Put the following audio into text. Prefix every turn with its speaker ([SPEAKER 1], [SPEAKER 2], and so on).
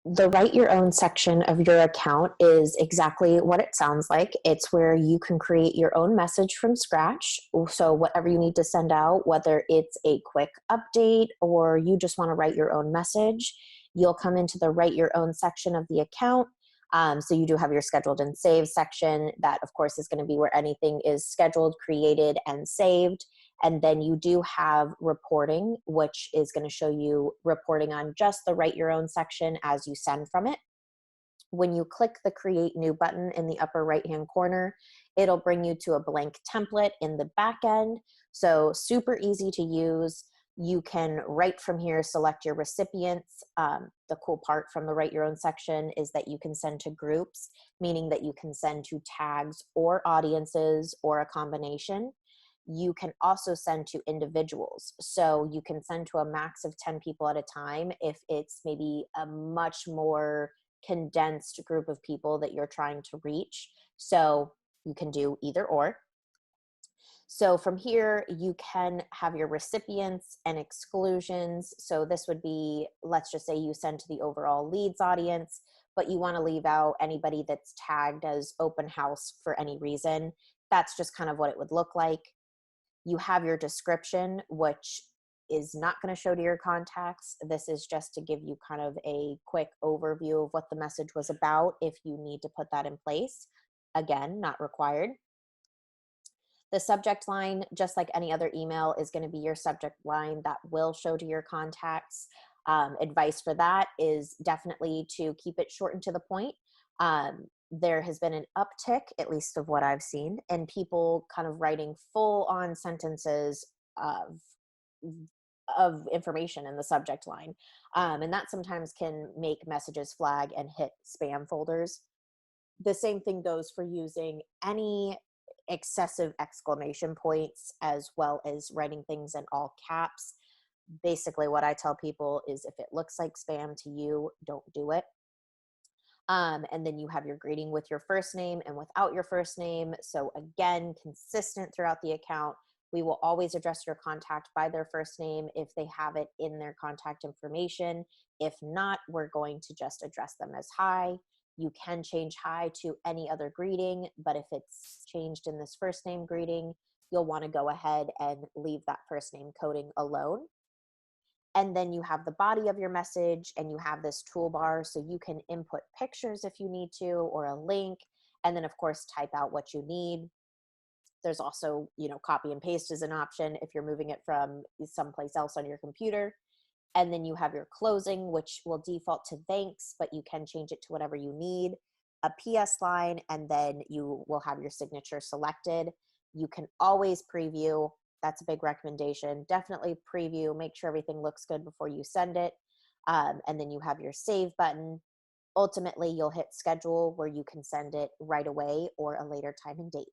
[SPEAKER 1] The write your own section of your account is exactly what it sounds like. It's where you can create your own message from scratch. So, whatever you need to send out, whether it's a quick update or you just want to write your own message, you'll come into the write your own section of the account. So, you do have your scheduled and saved section. That, of course, is going to be where anything is scheduled, created, and saved. And then you do have reporting, which is going to show you reporting on just the write your own section as you send from it. When you click the create new button in the upper right hand corner, it'll bring you to a blank template in the back end. So super easy to use. You can right from here select your recipients. The cool part from the write your own section is that you can send to groups, meaning that you can send to tags or audiences or a combination. You can also send to individuals. So you can send to a max of 10 people at a time if it's maybe a much more condensed group of people that you're trying to reach. So you can do either or. So from here, you can have your recipients and exclusions. So this would be, let's just say you send to the overall leads audience, but you want to leave out anybody that's tagged as open house for any reason. That's just kind of what it would look like. You have your description, which is not going to show to your contacts. This is just to give you kind of a quick overview of what the message was about if you need to put that in place. Again, not required. The subject line, just like any other email, is going to be your subject line that will show to your contacts. Advice for that is definitely to keep it short and to the point. There has been an uptick, at least of what I've seen, in people kind of writing full on sentences of information in the subject line. And that sometimes can make messages flag and hit spam folders. The same thing goes for using any excessive exclamation points as well as writing things in all caps. Basically, what I tell people is if it looks like spam to you, don't do it. And then you have your greeting with your first name and without your first name. So again, consistent throughout the account. We will always address your contact by their first name if they have it in their contact information. If not, we're going to just address them as hi. You can change hi to any other greeting, but if it's changed in this first name greeting, you'll want to go ahead and leave that first name coding alone. And then you have the body of your message and you have this toolbar so you can input pictures if you need to or a link, and then of course type out what you need. There's also, copy and paste is an option if you're moving it from someplace else on your computer. And then you have your closing, which will default to thanks, but you can change it to whatever you need, a PS line, and then you will have your signature selected. You can always preview. That's a big recommendation. Definitely preview, make sure everything looks good before you send it. And then you have your save button. Ultimately, you'll hit schedule where you can send it right away or a later time and date.